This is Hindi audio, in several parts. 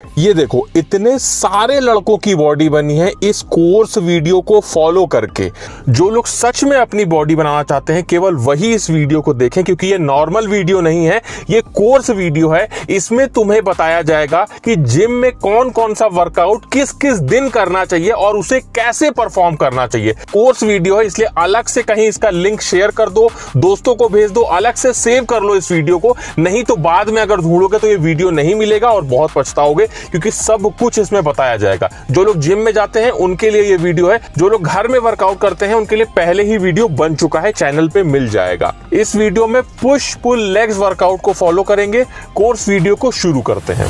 ये देखो, इतने सारे लड़कों की बॉडी बनी है इस कोर्स वीडियो को फॉलो करके। जो लोग सच में अपनी बॉडी बनाना चाहते हैं केवल वही इस वीडियो को देखें, क्योंकि ये नॉर्मल वीडियो नहीं है, ये कोर्स वीडियो है। इसमें तुम्हें बताया जाएगा कि जिम में कौन कौन सा वर्कआउट किस किस दिन करना चाहिए और उसे कैसे परफॉर्म करना चाहिए। कोर्स वीडियो है, इसलिए अलग से कहीं इसका लिंक शेयर कर दो, दोस्तों को भेज दो, अलग से सेव कर लो इस वीडियो को, नहीं तो बाद में अगर ढूंढोगे तो ये वीडियो नहीं मिलेगा और बहुत पछताओगे, क्योंकि सब कुछ इसमें बताया जाएगा। जो लोग जिम में जाते हैं उनके लिए ये वीडियो है, जो लोग घर में वर्कआउट करते हैं उनके लिए पहले ही वीडियो बन चुका है, चैनल पे मिल जाएगा। इस वीडियो में पुश पुल लेग्स वर्कआउट को फॉलो करेंगे। कोर्स वीडियो को शुरू करते हैं।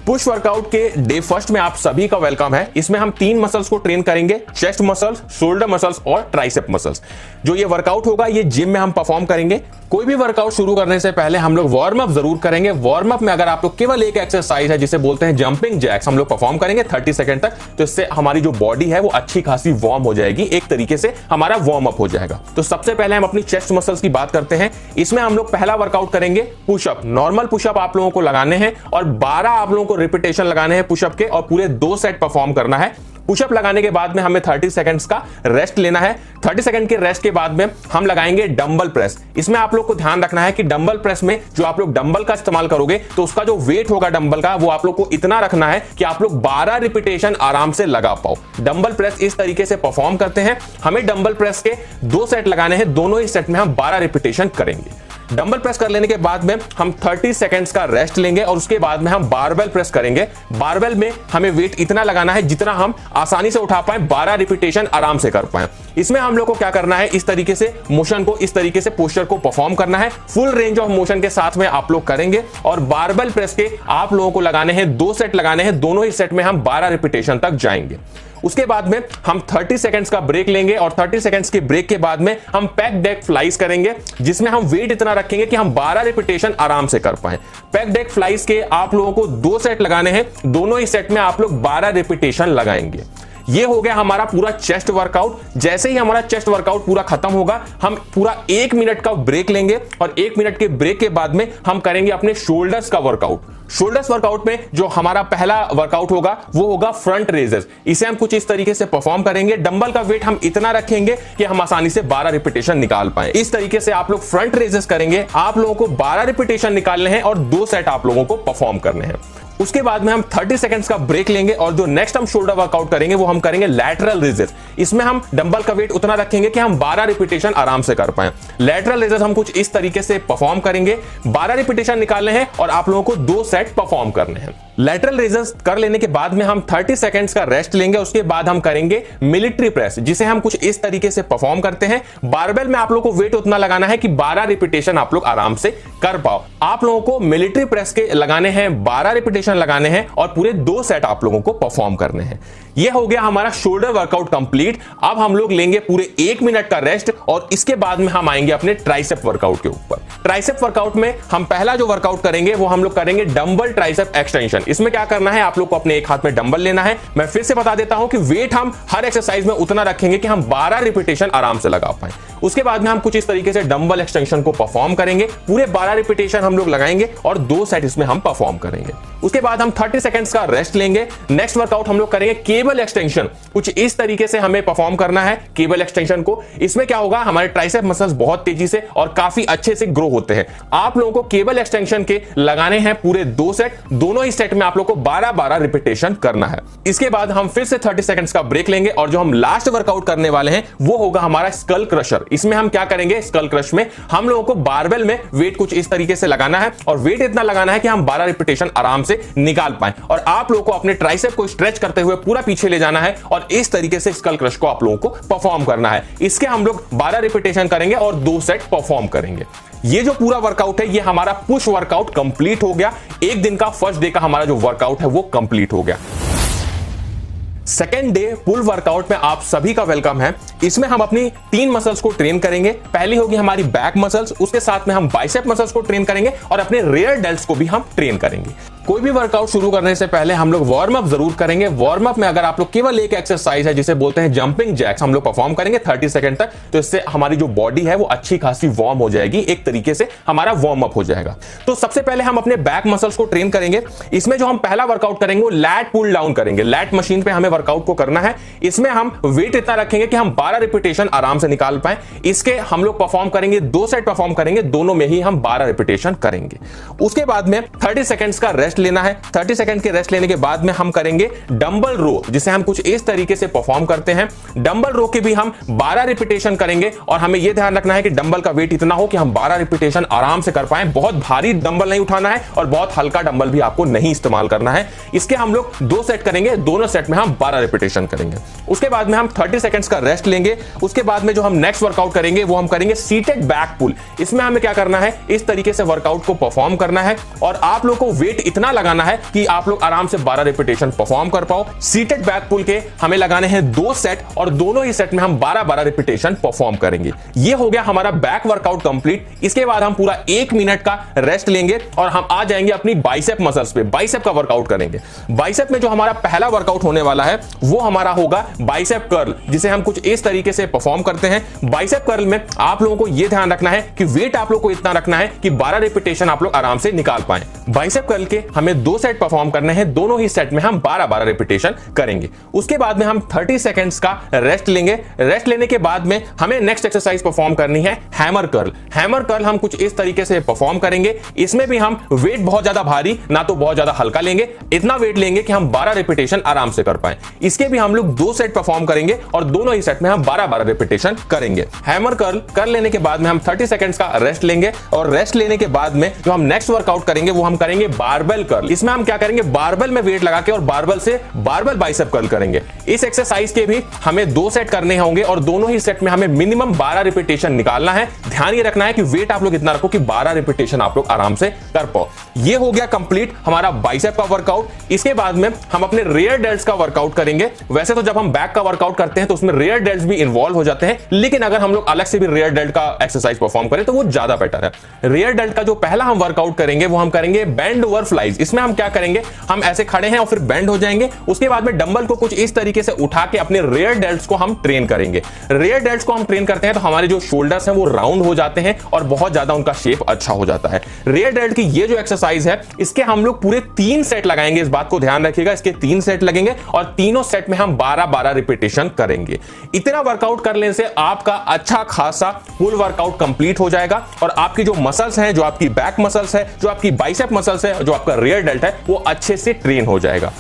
पुश वर्कआउट के डे फर्स्ट में आप सभी का वेलकम है। इसमें हम 3 मसल्स को ट्रेन करेंगे, चेस्ट मसल्स, शोल्डर मसल्स और ट्राइसेप मसल्स। जो ये वर्कआउट होगा ये जिम में हम परफॉर्म करेंगे। कोई भी वर्कआउट शुरू करने से पहले हम लोग वार्म अप जरूर करेंगे। वार्म अप में अगर आप लोग केवल एक एक्सरसाइज है जिसे बोलते हैं जंपिंग जैक्स, हम लोग परफॉर्म करेंगे 30 सेकंड तक, तो इससे हमारी जो बॉडी है वो अच्छी खासी वार्म हो जाएगी, एक तरीके से हमारा वार्म अप हो जाएगा। तो सबसे पहले हम अपनी चेस्ट मसल्स की बात करते हैं। इसमें हम लोग पहला वर्कआउट करेंगे पुशअप। नॉर्मल पुशअप आप लोगों को लगाने हैं और 12 आप लोगों को रिपीटेशन लगाने हैं पुशअप के और पूरे 2 सेट परफॉर्म करना है। पुशअप लगाने के बाद में हमें 30 सेकंड्स का रेस्ट लेना है। 30 सेकंड के रेस्ट के बाद में हम लगाएंगे डंबल प्रेस। इसमें आप लोग को ध्यान रखना है कि डंबल प्रेस में जो आप लोग डंबल का इस्तेमाल करोगे तो उसका जो वेट होगा डंबल का वो आप लोग को इतना रखना है कि आप लोग 12 रिपीटेशन आराम से लगा पाओ। डंबल प्रेस इस तरीके से परफॉर्म करते हैं। हमें डंबल प्रेस के 2 सेट लगाने हैं, दोनों ही सेट में हम 12 रिपीटेशन करेंगे। डंबल प्रेस कर लेने के बाद में हम 30 सेकंड्स का रेस्ट लेंगे और उसके बाद में हम बारबेल प्रेस करेंगे। बारबेल में हमें वेट इतना लगाना है जितना हम आसानी से उठा पाए, 12 रिपीटेशन आराम से कर पाए। इसमें हम लोग को क्या करना है, इस तरीके से मोशन को, इस तरीके से पोस्चर को परफॉर्म करना है। फुल रेंज ऑफ मोशन के साथ में आप लोग करेंगे और बारबेल प्रेस के आप लोगों को लगाने हैं 2 सेट लगाने हैं, दोनों ही सेट में हम 12 रिपीटेशन तक जाएंगे। उसके बाद में हम 30 सेकंड्स का ब्रेक लेंगे और 30 सेकंड्स के ब्रेक के बाद में हम पैक डेक फ्लाइज करेंगे, जिसमें हम वेट इतना रखेंगे कि हम 12 रिपीटेशन आराम से कर पाए। पैक डेक फ्लाइज के आप लोगों को 2 सेट लगाने हैं, दोनों ही सेट में आप लोग 12 रिपीटेशन लगाएंगे। ये हो गया हमारा पूरा चेस्ट वर्कआउट। जैसे ही हमारा चेस्ट वर्कआउट पूरा खत्म होगा हम पूरा 1 मिनट का ब्रेक लेंगे और 1 मिनट के ब्रेक के बाद में हम करेंगे अपने शोल्डर्स का वर्कआउट। शोल्डर्स वर्कआउट में जो हमारा पहला वर्कआउट होगा वो होगा फ्रंट रेजेस। इसे हम कुछ इस तरीके से परफॉर्म करेंगे। डंबल का वेट हम इतना रखेंगे कि हम आसानी से 12 रिपीटेशन निकाल पाए। इस तरीके से आप लोग फ्रंट रेजेस करेंगे। आप लोगों को 12 रिपीटेशन निकालने हैं और 2 सेट आप लोगों को परफॉर्म करने हैं। उसके बाद में हम 30 सेकंड्स का ब्रेक लेंगे और जो नेक्स्ट हम शोल्डर वर्कआउट करेंगे वो हम करेंगे लैटरल रेजेस। इसमें हम डंबल का वेट उतना रखेंगे कि हम 12 रिपीटेशन आराम से कर पाए। लैटरल रेजेस हम कुछ इस तरीके से परफॉर्म करेंगे। 12 रिपीटेशन निकालने हैं और आप लोगों को 2 सेट परफॉर्म करने हैं। लैटरल रेजेस कर लेने के बाद में हम 30 सेकंड्स का रेस्ट लेंगे। उसके बाद हम करेंगे मिलिट्री प्रेस, जिसे हम कुछ इस तरीके से परफॉर्म करते हैं। बारबेल में आप लोगों को वेट उतना लगाना है कि 12 रिपीटेशन आप लोग आराम से कर पाओ। आप लोगों को मिलिट्री प्रेस के लगाने हैं 12 रिपीटेशन लगाने हैं और पूरे 2 सेट आप लोगों को परफॉर्म करने हैं। यह हो गया हमारा शोल्डर वर्कआउट कंप्लीट। अब हम लोग लेंगे पूरे 1 मिनट का रेस्ट और इसके बाद में हम आएंगे अपने ट्राइसेप वर्कआउट के ऊपर। ट्राइसेप वर्कआउट में हम पहला जो वर्कआउट करेंगे वो हम लोग करेंगे डंबल ट्राइसेप एक्सटेंशन। इसमें क्या करना है, आप लोग को अपने एक हाथ में डंबल लेना है। मैं फिर से बता देता हूं कि वेट हम हर एक्सरसाइज में उतना रखेंगे कि हम 12 रिपीटेशन आराम से लगा पाए। उसके बाद में हम कुछ इस तरीके से डंबल एक्सटेंशन को परफॉर्म करेंगे। पूरे 12 रिपीटेशन हम लोग लगाएंगे और 2 सेट इसमें हम परफॉर्म करेंगे। उसके बाद हम 30 सेकंड्स का रेस्ट लेंगे। नेक्स्ट वर्कआउट हम लोग करेंगे केबल एक्सटेंशन। कुछ इस तरीके से हमें परफॉर्म करना है केबल एक्सटेंशन को। इसमें क्या होगा, हमारे ट्राइसेप मसल्स बहुत तेजी से और काफी अच्छे से ग्रो होते हैं। आप लोगों को केबल एक्सटेंशन के लगाने हैं पूरे 2 सेट, दोनों ही सेट में आप लोगों को 12-12 रिपीटेशन करना है। इसके बाद हम फिर से 30 सेकंड्स का ब्रेक लेंगे और जो हम लास्ट वर्कआउट करने वाले हैं वो होगा हमारा स्कल क्रशर। इसमें हम क्या करेंगे, स्कल क्रश में हम लोगों को बारबेल में वेट कुछ इस तरीके से लगाना है और वेट इतना लगाना है कि हम 12 रिपीटेशन आराम से निकाल पाए और आप लोगों को अपने ट्राइसेप को स्ट्रेच करते हुए पूरा पीछे ले जाना है और इस तरीके से स्कल क्रश को आप लोगों को परफॉर्म करना है। इसके हम लोग 12 रिपीटेशन करेंगे और 2 सेट परफॉर्म करेंगे। ये जो पूरा वर्कआउट है ये हमारा पुश वर्कआउट कंप्लीट हो गया। एक दिन का फर्स्ट डे का हमारा जो वर्कआउट है वो कंप्लीट हो गया। सेकेंड डे पुल वर्कआउट में आप सभी का वेलकम है। इसमें हम अपनी 3 मसल्स को ट्रेन करेंगे। पहली होगी हमारी बैक मसल्स, उसके साथ में हम बाइसेप मसल्स को ट्रेन करेंगे और अपने रेयर डेल्ट्स को भी हम ट्रेन करेंगे। कोई भी वर्कआउट शुरू करने से पहले हम लोग वार्म अप जरूर करेंगे। वार्म अप में अगर आप लोग केवल एक एक्सरसाइज है जिसे बोलते हैं जंपिंग जैक्स हम लोग परफॉर्म करेंगे 30 सेकंड तक, तो इससे हमारी जो बॉडी है वो अच्छी खासी वार्म हो जाएगी, एक तरीके से हमारा वार्म अप हो जाएगा। तो सबसे पहले हम अपने बैक मसल्स को ट्रेन करेंगे। इसमें जो हम पहला वर्कआउट करेंगे वो लैट पुल डाउन करेंगे। लैट मशीन पे हमें वर्कआउट को करना है। इसमें हम वेट इतना रखेंगे कि हम 12 रिपीटेशन आराम से निकाल पाए। इसके हम लोग परफॉर्म करेंगे, 2 सेट परफॉर्म करेंगे, दोनों में ही हम 12 रिपीटेशन करेंगे। उसके बाद में 30 सेकंड्स का रेस्ट लेना है। 30 सेकंड के रेस्ट लेने के बाद में हम करेंगे डंबल रो, जिसे हम कुछ इस तरीके से परफॉर्म करते हैं। डंबल रो के भी हम 12 रिपीटेशन करेंगे और हमें यह ध्यान रखना है कि डंबल का वेट इतना हो कि हम 12 रिपीटेशन आराम से कर पाए। बहुत भारी डंबल नहीं उठाना है और बहुत हल्का डंबल भी आपको नहीं इस्तेमाल करना है। इसके हम लोग 2 सेट करेंगे, दोनों सेट में हम 12 रिपीटेशन करेंगे। उसके बाद में हम 30 सेकंड्स का रेस्ट लेंगे। उसके बाद में जो हम नेक्स्ट वर्कआउट करेंगे वो हम करेंगे सीटेड बैक पुल। इसमें हमें क्या करना है, इस तरीके से वर्कआउट को परफॉर्म करना है और आप लोग को वेट इतना लगाना है कि आप लोग आराम से 12 रिपीटेशन परफॉर्म कर पाओ। सीटेड बैक पुल के हमें लगाने हैं 2 सेट और दोनों ही सेट में हम 12-12 रिपीटेशन परफॉर्म करेंगे। ये हो गया हमारा बैक वर्कआउट कंप्लीट। इसके बाद हम पूरा 1 मिनट का रेस्ट लेंगे और हम आ जाएंगे अपनी बाइसेप मसल्स पे। बाइसेप का वर्कआउट करेंगे। बाइसेप में जो हमारा पहला वर्कआउट होने वाला है वो हमारा होगा बाइसेप कर्ल, जिसे हम कुछ इस तरीके से परफॉर्म करते हैं। बाइसेप कर्ल में आप लोगों को यह ध्यान रखना है कि वेट आप लोग को इतना रखना है कि 12 रिपीटेशन आप लोग आराम से निकाल पाए। बाइसेप कर्ल के हमें 2 सेट परफॉर्म करने हैं, दोनों ही सेट में हम 12-12 रिपीटेशन करेंगे। उसके बाद में हम 30 सेकंड्स का रेस्ट लेंगे। रेस्ट लेने के बाद में हमें नेक्स्ट एक्सरसाइज परफॉर्म करनी है हैमर कर्ल। हैमर कर्ल हम कुछ इस तरीके से परफॉर्म करेंगे। इसमें भी हम वेट बहुत ज्यादा भारी ना तो बहुत ज्यादा हल्का लेंगे, इतना वेट लेंगे कि हम 12 रिपीटेशन आराम से कर पाए। इसके भी हम लोग 2 सेट परफॉर्म करेंगे और दोनों ही सेट में हम 12-12 रिपीटेशन करेंगे। हैमर कर्ल कर लेने के बाद में हम 30 सेकंड्स का रेस्ट लेंगे और रेस्ट लेने के बाद में जो हम नेक्स्ट वर्कआउट करेंगे वो हम करेंगे बारबेल कर्ल। इसमें हम क्या करेंगे, बारबेल में वेट लगा के और बारबेल से बारबेल बाइसेप कर्ल करेंगे। इस एक्सरसाइज के भी हमें 2 सेट करने होंगे और दोनों ही सेट में हमें मिनिमम 12 रिपीटेशन निकालना है। ध्यान ये रखना है कि वेट आप लोग इतना रखो कि 12 रिपीटेशन आप लोग आराम से कर पाओ। ये हो गया कंप्लीट हमारा बाइसेप का वर्कआउट। इसके बाद में हम अपने रेयर डेल्ट्स का वर्कआउट करेंगे। वैसे तो जब हम बैक का वर्कआउट करते हैं तो उसमें रेयर डेल्ट्स भी इन्वॉल्व हो जाते हैं, लेकिन अगर हम लोग अलग से भी रेयर डेल्ट का एक्सरसाइज परफॉर्म करें तो वो ज्यादा बेटर है। रेयर डेल्ट का जो पहला हम वर्कआउट करेंगे वो हम करेंगे बेंड ओवर फ्लाइज। इसमें हम क्या करेंगे, हम ऐसे खड़े हैं और फिर बेंड हो जाएंगे। उसके बाद में डंबल को कुछ इस तरीके से उठा के अपने रेयर डेल्ट्स को हम ट्रेन करेंगे। रेयर डेल्ट्स को हम ट्रेन करते हैं तो हमारे जो शोल्डर्स हैं वो राउंड हो जाते हैं और बहुत ज्यादा उनका शेप अच्छा हो जाता है। रेयर डेल्ट की ये जो एक्सरसाइज है इसके हम लोग पूरे 3 सेट लगाएंगे। इस बात को ध्यान रखिएगा, इसके 3 सेट लगेंगे और तीनों सेट में हम 12-12 रिपीटेशन करेंगे। इतना वर्कआउट कर लेने से आपका अच्छा खासा फुल वर्कआउट कंप्लीट हो जाएगा और आपकी जो मसल्स हैं, जो आपकी बैक मसल्स है, जो आपकी बाइसेप मसल्स है, जो आपका रेयर डेल्ट है, वो अच्छे से ट्रेन हो जाएगा।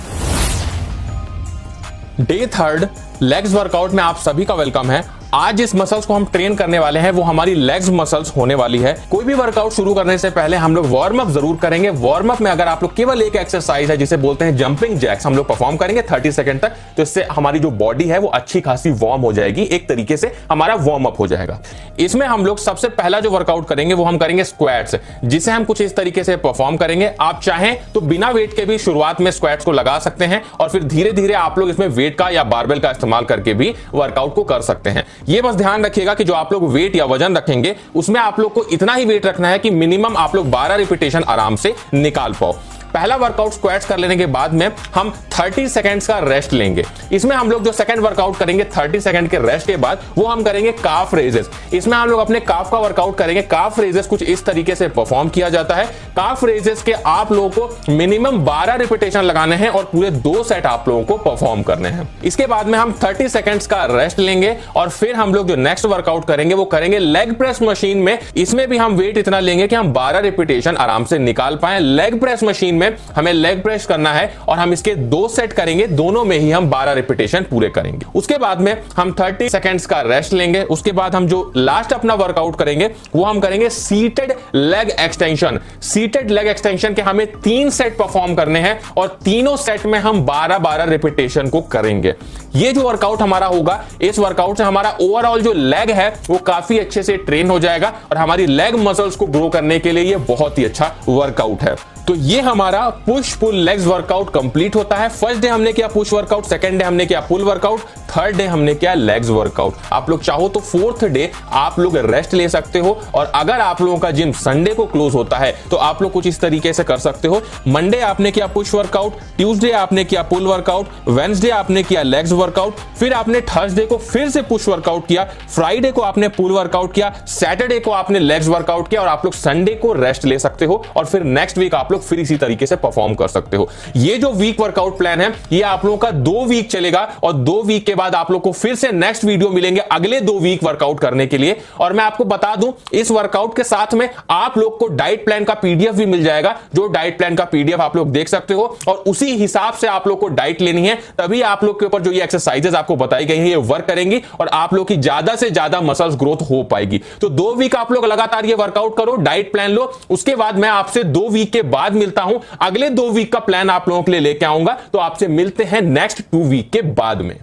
डे 3 लेग्स वर्कआउट में आप सभी का वेलकम है। आज जिस मसल्स को हम ट्रेन करने वाले हैं वो हमारी लेग्स मसल्स होने वाली है। कोई भी वर्कआउट शुरू करने से पहले हम लोग वार्म अप जरूर करेंगे। वार्म अप में अगर आप लोग केवल एक एक्सरसाइज है जिसे बोलते हैं जंपिंग जैक्स हम लोग परफॉर्म करेंगे 30 सेकंड तक, तो इससे हमारी जो बॉडी है वो अच्छी खासी वार्म हो जाएगी, एक तरीके से हमारा वार्म अप हो जाएगा। इसमें हम लोग सबसे पहला जो वर्कआउट करेंगे वो हम करेंगे स्क्वाट्स, जिसे हम कुछ इस तरीके से परफॉर्म करेंगे। आप चाहें तो बिना वेट के भी शुरुआत में स्क्वाट्स को लगा सकते हैं और फिर धीरे धीरे आप लोग इसमें वेट का या बारबेल का इस्तेमाल करके भी वर्कआउट को कर सकते हैं। ये बस ध्यान रखिएगा कि जो आप लोग वेट या वजन रखेंगे उसमें आप लोग को इतना ही वेट रखना है कि मिनिमम आप लोग 12 रिपीटेशन आराम से निकाल पाओ। पहला वर्कआउट स्क्वाट्स कर लेने के बाद में हम 30 सेकंड्स का रेस्ट लेंगे। इसमें हम लोग जो सेकंड वर्कआउट करेंगे 30 सेकंड के रेस्ट के बाद वो हम करेंगे काफ रेजेस। इसमें हम लोग अपने काफ का वर्कआउट करेंगे। काफ रेजेस कुछ इस तरीके से परफॉर्म किया जाता है। काफ रेजेस के आप लोगों को मिनिमम 12 रिपीटेशन लगाने हैं और पूरे 2 सेट आप लोगों को परफॉर्म करने हैं। इसके बाद में हम 30 सेकंड्स का रेस्ट लेंगे और फिर हम लोग जो नेक्स्ट वर्कआउट करेंगे वो करेंगे लेग प्रेस मशीन में। इसमें भी हम वेट इतना लेंगे कि हम 12 रिपीटेशन आराम से निकाल पाए। लेग प्रेस मशीन में हमें लेग प्रेस करना है और हम इसके 2 सेट करेंगे, दोनों में ही हम 12 रिपीटेशन पूरे करेंगे। उसके बाद में हम 30 सेकंड्स का रेस्ट लेंगे। उसके बाद हम जो लास्ट अपना वर्कआउट करेंगे वो हम करेंगे seated leg extension. Seated leg extension के हमें 3 सेट परफॉर्म करने हैं और तीनों सेट में हम 12-12 रिपीटेशन को करेंगे। ये जो वर्कआउट हमारा होगा, इस वर्कआउट से हमारा ओवरऑल जो लेग है वो काफी अच्छे से ट्रेन हो जाएगा और हमारी लेग मसल्स को ग्रो करने के लिए ये बहुत ही अच्छा वर्कआउट है। तो ये हमारा push pull legs workout complete होता है। फर्स्ट डे हमने किया पुश वर्कआउट, सेकंड डे हमने किया पुल वर्कआउट, थर्ड डे हमने किया लेग्स वर्कआउट। आप लोग चाहो तो फोर्थ डे आप लोग रेस्ट ले सकते हो। और अगर आप लोगों का जिम संडे को क्लोज होता है तो आप लोग कुछ इस तरीके से कर सकते हो। मंडे आपने किया पुश वर्कआउट, ट्यूसडे आपने किया पुल वर्कआउट, वेडनेसडे आपने किया लेग्स वर्कआउट, फिर आपने थर्सडे को फिर से पुश वर्कआउट किया, फ्राइडे को आपने पुल वर्कआउट किया, सैटरडे को आपने लेग्स वर्कआउट किया और आप लोग संडे को रेस्ट ले सकते हो। और फिर नेक्स्ट वीक आप लोग फिर इसी तरीके से परफॉर्म कर सकते हो। ये जो वीक वर्कआउट प्लान है ये आप लोगों का 2 वीक चलेगा और 2 वीक के बाद आप लोग को फिर से नेक्स्ट वीडियो मिलेंगे अगले 2 वीक वर्कआउट करने के लिए। और मैं आपको बता दूं इस वर्कआउट के साथ में आप लोग को डाइट प्लान का पीडीएफ भी मिल जाएगा, जो डाइट प्लान का पीडीएफ आप लोग देख सकते हो और उसी हिसाब से आप लोग को डाइट लेनी है। तभी आप लोग के ऊपर जो ये एक्सरसाइजेस आपको बताई गई है ये वर्क करेंगी और आप लोग की ज्यादा से ज्यादा मसल्स ग्रोथ हो पाएगी। तो 2 वीक आप लोग लगातार ये वर्कआउट करो, डाइट प्लान लो, उसके बाद मैं आपसे 2 वीक के बाद मिलता हूं। अगले 2 वीक का प्लान आप लोगों के लिए लेके आऊंगा। तो आपसे मिलते हैं नेक्स्ट 2 वीक के बाद में।